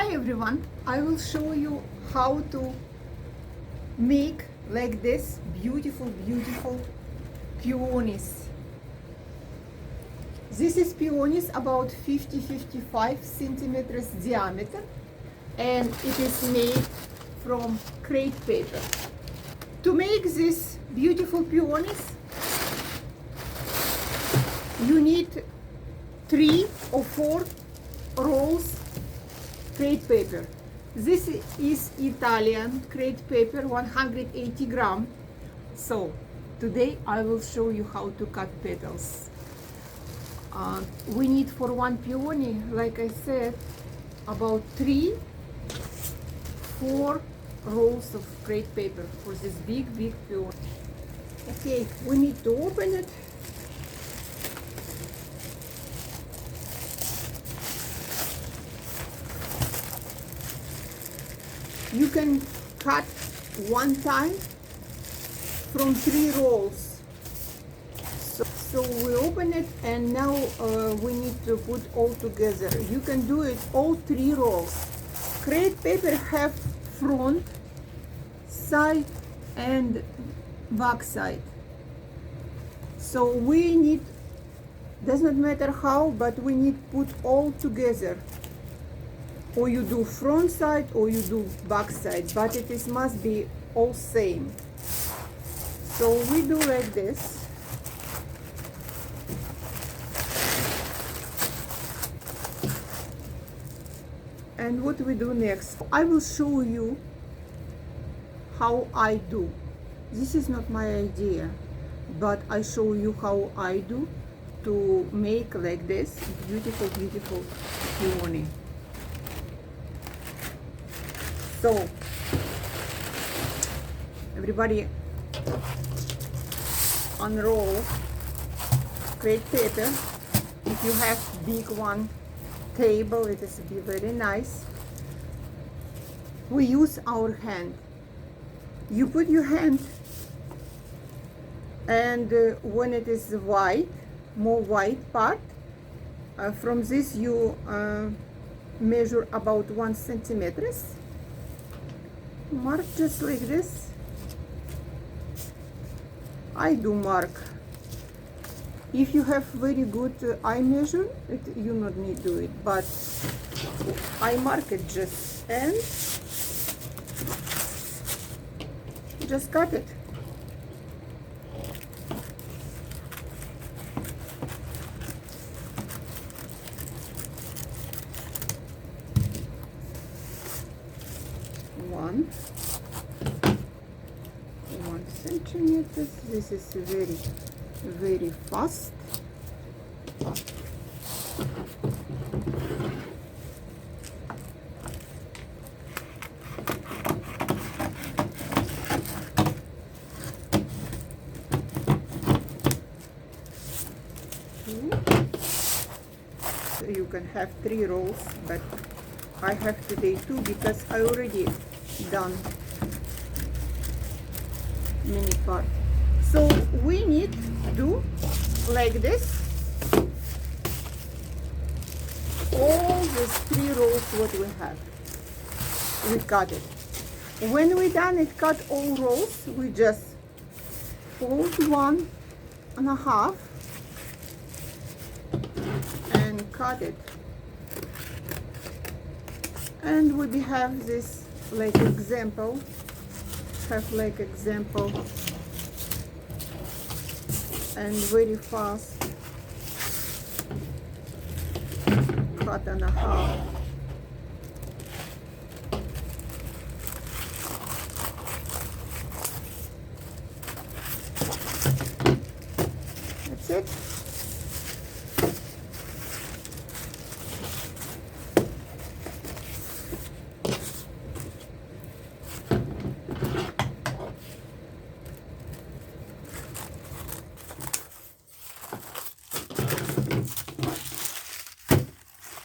Hi everyone, I will show you how to make like this beautiful peonies. This is peonies about 50-55 centimeters diameter, and it is made from crepe paper. To make this beautiful peonies, you need 3 or 4 rolls crepe paper. This is Italian crepe paper, 180 gram. So today I will show you how to cut petals. We need for one peony, like I said, about 3-4 rolls of crepe paper for this big peony. Okay, we need to open it. You can cut one time from 3 rolls. So we open it, and now we need to put all together. You can do it all 3 rolls. Crepe paper have front, side, and back side. So we need, does not matter how, but we need put all together. Or you do front side or you do back side, but it is must be all same. So we do like this. And what we do next, I will show you how I do. This is not my idea, but I show you how I do to make like this beautiful peony. So everybody unroll crepe paper. If you have big one table, it is be very nice. We use our hand. You put your hand, and when it is white, more white part, from this you measure about 1 centimeters. Mark just like this. I do mark. If you have very good eye measure, you not need to do it, but I mark it just, and just cut it. One centimeter. This is very fast. So you can have 3 rolls, but I have today 2 because I already done many parts. So we need to do like this, all these 3 rolls what we have, we cut it. When we done it, cut all rolls, we just fold 1.5 and cut it, and we have this like example, and very fast cut and a half. That's it.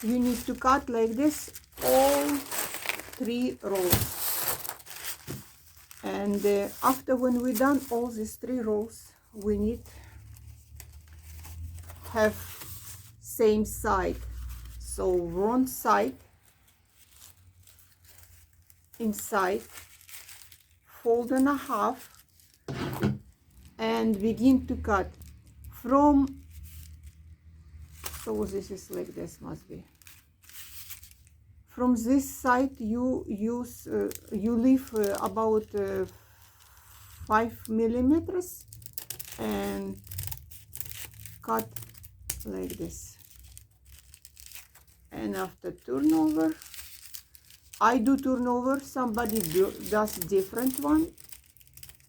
You need to cut like this all 3 rolls, and after when we done all these 3 rolls, we need have same side. So front side inside, fold in a half, and begin to cut from, so this is like this, must be from this side. You use you leave about 5 millimeters and cut like this. And after turnover, I do turnover, somebody does different one,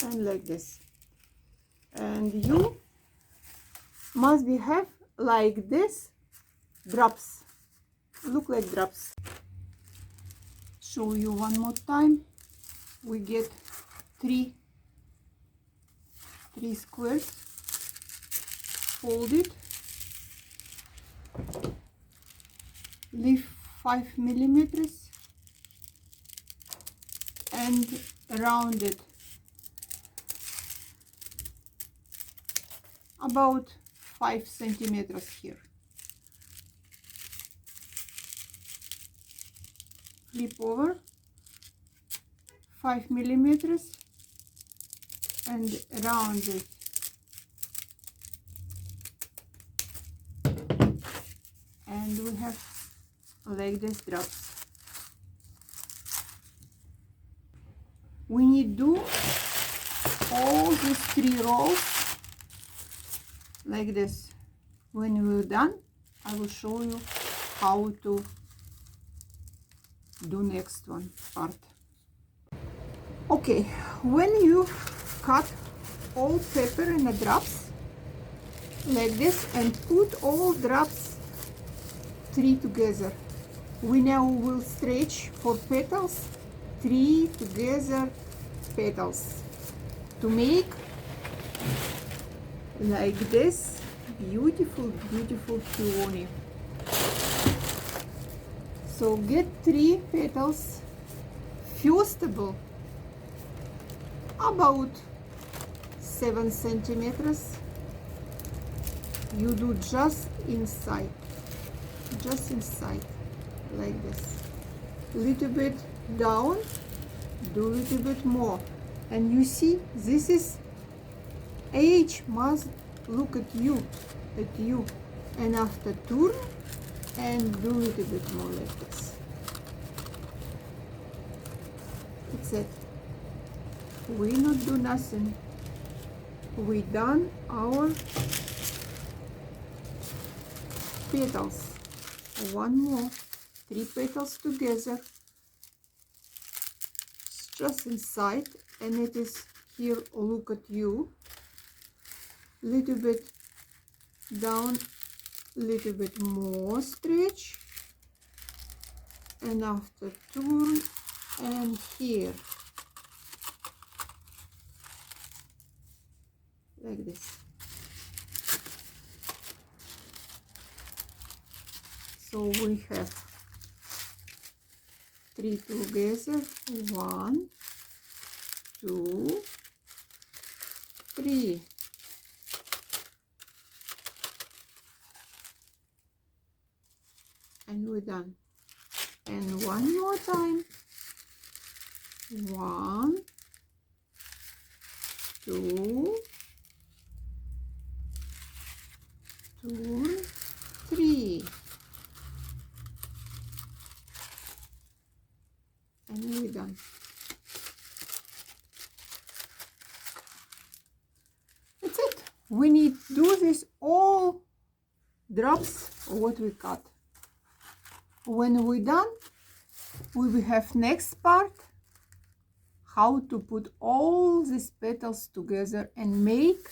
and like this. And you must be have like this drops, look like drops. Show you one more time. We get three squares, fold it, leave 5 millimeters and round it about 5 centimeters here. Flip over 5 millimeters and round it. And we have like this drops. We need to do all these 3 rolls like this. When we're done, I will show you how to do next one part. Okay, when you cut all pepper in the drops like this and put all drops 3 together, we now will stretch for petals 3 together petals to make like this beautiful peony. So get 3 petals, first of all about 7 centimeters. You do just inside like this, little bit down, do a little bit more, and you see this is edge must look at you, and after turn and do a little bit more like this. That's it. We not do nothing. We done our petals. One more, 3 petals together, it's just inside, and it is here, look at you, little bit down, little bit more stretch, and after turn and here like this. So we have 3 together, 1, 2, 3. And we're done. And one more time. 1, 2, 2, 3. And we're done. That's it. We need to do this all drops what we cut. When we're done, we will have next part, how to put all these petals together and make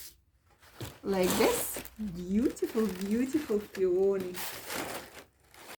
like this beautiful peony.